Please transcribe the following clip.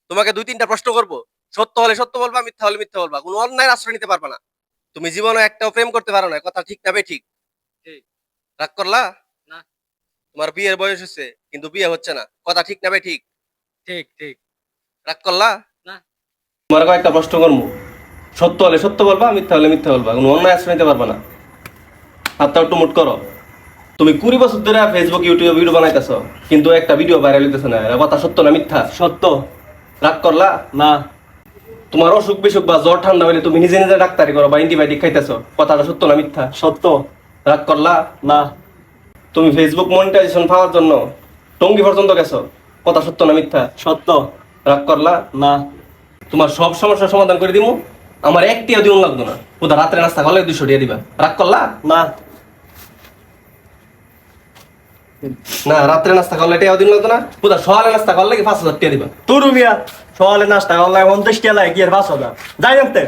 তোমাকে 2-3টা প্রশ্ন করব, সত্য হলে সত্য বলবা, মিথ্যা হলে মিথ্যা বলবা, কোনো অন্যায়ের আশ্রয় নিতে পারবা না। তুমি জীবনে একটাও প্রেম করতে পারো না, কথা ঠিক না ঠিক? রাগ করলা? না। তোমার বিয়ের বয়স হচ্ছে কিন্তু বিয়ে হচ্ছে না, কথা ঠিক না ঠিক? ঠিক ঠিক। রাগ করলা? না। তোমার কয়েকটা প্রশ্ন করবো, সত্য হলে সত্য বলবা, মিথ্যা হলে মিথ্যা বলবা, কোনো অন্যায় আশ্রয় নিতে পারবা না। হাতটা একটু মুট করো। তুমি 20 বছর ধরে ফেসবুক ইউটিউবে ভিডিও বানাইতেছ, কিন্তু একটা ভিডিও ভাইরাল হইতেছে না, এর কথা সত্য না মিথ্যা? সত্য। রাগ করলা? না। তোমার অসুখ বিসুখ বা জ্বর ঠান্ডা হইলে তুমি নিজে নিজে ডাক্তারি করো বা অ্যান্টিবায়োটিক খাইতেছ, কথাটা সত্য না মিথ্যা? সত্য। রাগ করলা? না। তুমি ফেসবুক মনিটাইজেশন পাওয়ার জন্য টঙ্গী পর্যন্ত গেছো, কথা সত্য না মিথ্যা? সত্য। রাগ করলা? না। তোমার সব সমস্যার সমাধান করে দিমু, আমার একটিও দিন লাগতো না, ওটা রাত্রে নাস্তা করলে 200 টাকা দিবা। রাগ করলা? না। না, রাত্রে নাস্তা করলে টাকাও দিন লাগতো না, ওটা সকালে নাস্তা করলে কি 5,000 টাকা দিবা। তুরু মিয়া, সকালে নাস্তা করলে 50 টাকা লাগে কি আর 5,000? যাই জানতে।